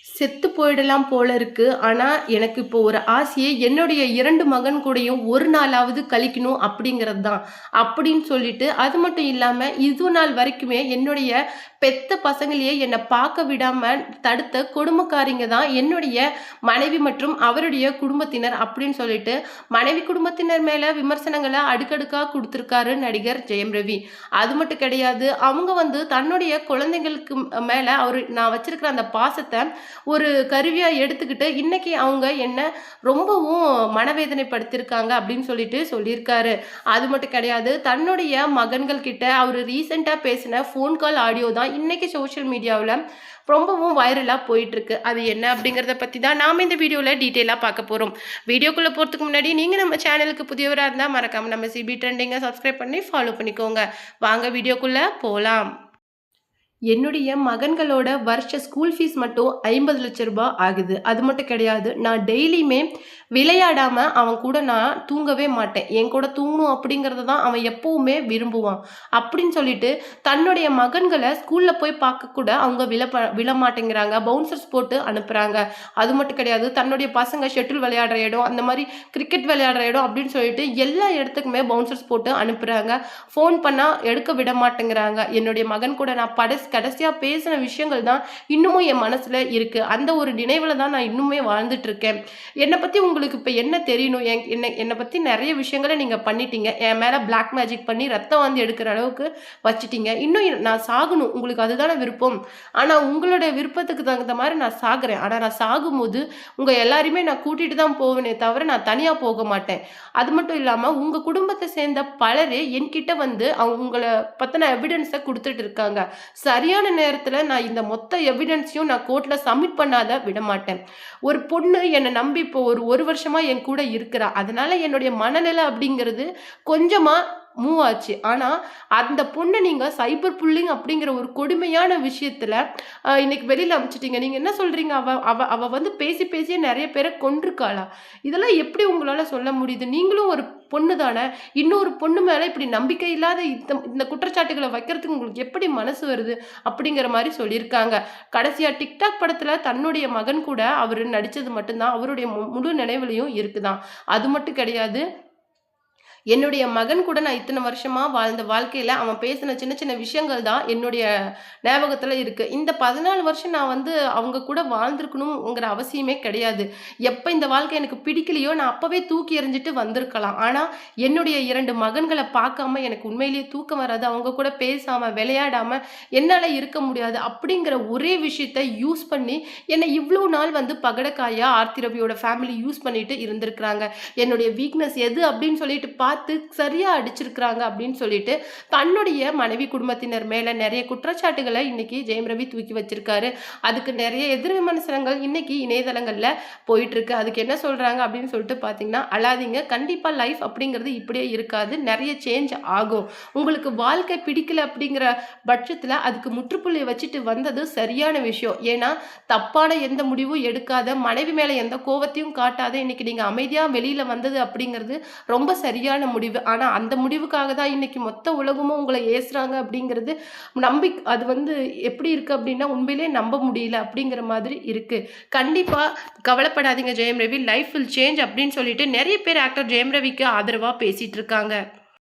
செத்து போயிடலாம் போல இருக்கு. ஆனா, எனக்கு இப்போ ஒரு ஆசையே என்னுடைய 2 மகன் கூடயும் ஒரு நாளாவது கழிக்கணும் அப்படிங்கிறது தான். அப்படின்னு சொல்லிட்டு, அது மட்டும் இல்லாம இது நாள் வரைக்குமே என்னுடைய பெத்த பசங்களையே என்ன பார்க்க விடாம தடுத்த கொடுமைக்காரிங்க தான் என்னுடைய மனைவி மற்றும் அவருடைய குடும்பத்தினர் அப்படின்னு சொல்லிட்டு, மனைவி குடும்பத்தினர் மேல விமர்சனங்கள அடுக்கடுக்கா குடுத்திருக்காரு நடிகர் ஜெயம் ரவி. அது மட்டும் கிடையாது. அவங்க வந்து தன்னுடைய குழந்தைகளுக்கு மேல நான் வச்சிருக்கிற அந்த பாசத்த ஒரு கருவியா எடுத்துக்கிட்டு இன்னைக்கு அவங்க என்ன ரொம்பவும் மனவேதனைப்படுத்தியிருக்காங்க அப்படின்னு சொல்லிட்டு சொல்லியிருக்காரு. அது மட்டும் கிடையாது. தன்னுடைய மகன்கள் கிட்ட அவரு ரீசெண்டா பேசின ஃபோன் கால் ஆடியோ தான் இன்னைக்கு சோஷியல் மீடியாவுல ரொம்பவும் வைரலா போயிட்டு இருக்கு. அது என்ன அப்படிங்கிறத பத்தி தான் நாம இந்த வீடியோல டீட்டெயிலா பார்க்க போறோம். வீடியோக்குள்ள போறதுக்கு முன்னாடி நீங்க நம்ம சேனலுக்கு புதியவரா இருந்தா மறக்காம நம்ம சிபி ட்ரெண்டிங்க சப்ஸ்கிரைப் பண்ணி ஃபாலோ பண்ணிக்கோங்க. வாங்க வீடியோக்குள்ள போலாம். என்னுடைய மகன்களோட வருஷ ஸ்கூல் ஃபீஸ் மட்டும் 50,00,000 ரூபாய் ஆகுது. அது மட்டும் கிடையாது. நான் டெய்லியுமே விளையாடாம அவன் கூட நான் தூங்கவே மாட்டேன். என் கூட தூங்கணும் அப்படிங்கிறத தான் அவன் எப்பவுமே விரும்புவான். அப்படின்னு சொல்லிட்டு தன்னுடைய மகன்கள ஸ்கூல்ல போய் பார்க்க கூட அவங்க விழமாட்டேங்கிறாங்க. பவுன்சர்ஸ் போட்டு அனுப்புறாங்க. அது மட்டும் கிடையாது. தன்னுடைய பசங்க ஷட்டில் விளையாடுற இடம், அந்த மாதிரி கிரிக்கெட் விளையாடுற இடம் அப்படின்னு சொல்லிட்டு எல்லா இடத்துக்குமே பவுன்சர்ஸ் போட்டு அனுப்புறாங்க. ஃபோன் பண்ணா எடுக்க விட மாட்டேங்கிறாங்க. என்னுடைய மகன் கூட நான் கடைசியா பேசின விஷயங்கள் தான் இன்னமும் என் மனசுல இருக்கு. அந்த ஒரு நினைவுல தான் நான் இன்னுமே வாழ்ந்துட்டு இருக்கேன். என்னை பத்தி உங்களுக்கு இப்ப என்ன தெரியணும்? என்னை பத்தி நிறைய விஷயங்களை நீங்க பண்ணிட்டீங்க. என் மேல பிளாக் மேஜிக் பண்ணி ரத்தம் வாந்தி எடுக்கிற அளவுக்கு வச்சுட்டீங்க. இன்னும் நான் சாகணும். உங்களுக்கு அதுதானே விருப்பம். ஆனா உங்களுடைய விருப்பத்துக்கு தகுந்த மாதிரி நான் சாகுறேன். ஆனா நான் சாகும்போது உங்க எல்லாரையுமே நான் கூட்டிட்டு தான் போவேனே தவிர நான் தனியா போக மாட்டேன். அது மட்டும் இல்லாம உங்க குடும்பத்தை சேர்ந்த பலரே என்கிட்ட வந்து உங்களை பத்தின எவிடன்ஸை கொடுத்துட்டு இருக்காங்க. சரியான நேரத்துல நான் இந்த மொத்த எவிடன்ஸையும் நான் கோர்ட்ல சப்மிட் பண்ணாத விட மாட்டேன். ஒரு பொண்ணு என்னை நம்பி இப்போ ஒரு வருஷமா என் கூட இருக்கிறா. அதனால என்னுடைய மனநிலை அப்படிங்கிறது கொஞ்சமா மூவ் ஆச்சு. ஆனா அந்த பொண்ணை நீங்க சைபர் புல்லிங் அப்படிங்கிற ஒரு கொடுமையான விஷயத்துல இன்னைக்கு வெளியில அனுப்பிச்சிட்டீங்க. நீங்க என்ன சொல்றீங்க? அவ அவ அவ வந்து பேசி பேசியே நிறைய பேரை கொன்றிருக்காளா? இதெல்லாம் எப்படி உங்களால சொல்ல முடியுது? நீங்களும் ஒரு பொண்ணு தானே. இன்னொரு பொண்ணு மேல இப்படி நம்பிக்கை இல்லாத இந்த குற்றச்சாட்டுகளை வைக்கிறதுக்கு உங்களுக்கு எப்படி மனசு வருது அப்படிங்கிற மாதிரி சொல்லியிருக்காங்க. கடைசியா டிக்டாக் படத்துல தன்னுடைய மகன் கூட அவரு நடிச்சது மட்டும்தான் அவருடைய முழு நினைவுலையும் இருக்குதான். அது மட்டும் கிடையாது. என்னுடைய மகன் கூட நான் இத்தனை வருஷமா வாழ்ந்த வாழ்க்கையில அவன் பேசின சின்ன சின்ன விஷயங்கள் தான் என்னுடைய ஞாபகத்துல இருக்கு. இந்த 14 வருஷம் நான் வந்து அவங்க கூட வாழ்ந்திருக்கணுங்கிற அவசியமே கிடையாது. எப்ப இந்த வாழ்க்கை எனக்கு பிடிக்கலையோ நான் அப்பவே தூக்கி எறிஞ்சிட்டு வந்திருக்கலாம். ஆனா என்னுடைய 2 மகன்களை பார்க்காம எனக்கு உண்மையிலேயே தூக்கம் வராது. அவங்க கூட பேசாம விளையாடாம என்னால இருக்க முடியாது அப்படிங்கிற ஒரே விஷயத்த யூஸ் பண்ணி என்னை இவ்வளவு நாள் வந்து பகடக்காயா ஆர்த்தி ரவியோட ஃபேமிலி யூஸ் பண்ணிட்டு இருந்திருக்கிறாங்க. என்னுடைய வீக்னஸ் எது அப்படின்னு சொல்லிட்டு பார்த்து சரியா அடிச்சிருக்கிறாங்க அப்படின்னு சொல்லிட்டு தன்னுடைய மனைவி குடும்பத்தினர் மேல நிறைய குற்றச்சாட்டுகளை இன்னைக்கு ஜெயம் ரவி தூக்கி வச்சிருக்காரு. அதுக்கு நிறைய எதிர் விமர்சனங்கள் இன்னைக்கு இணையதளங்கள்ல போயிட்டு இருக்கு. அதுக்கு என்ன சொல்றாங்க அப்படின்னு சொல்லிட்டு பாத்தீங்கன்னா, அழாதீங்க, கண்டிப்பா லைஃப் அப்படிங்கிறது இப்படியே இருக்காது, நிறைய சேஞ்ச் ஆகும். உங்களுக்கு வாழ்க்கை பிடிக்கல அப்படிங்கிற பட்சத்துல அதுக்கு முற்றுப்புள்ளி வச்சுட்டு வந்தது சரியான விஷயம். ஏன்னா தப்பான எந்த முடிவும் எடுக்காத, மனைவி மேல எந்த கோவத்தையும் காட்டாத இன்னைக்கு நீங்க அமைதியா வெளியில வந்தது அப்படிங்கிறது ரொம்ப சரியான முடிவு. ஆனா அந்த முடிவுக்காக தான் இன்னைக்கு மொத்த உலகமும் உங்களை ஏசுறாங்க அப்படிங்கிறது அது வந்து எப்படி இருக்கு அப்படின்னா உண்மையிலே நம்ப முடியல அப்படிங்கிற மாதிரி இருக்கு. கண்டிப்பா கவலைப்படாதீங்க Jayam Ravi, life will change அப்படின்னு சொல்லிட்டு நிறைய பேர் ஆக்டர் ஜெயம் ரவிக்கு ஆதரவா பேசிட்டு இருக்காங்க.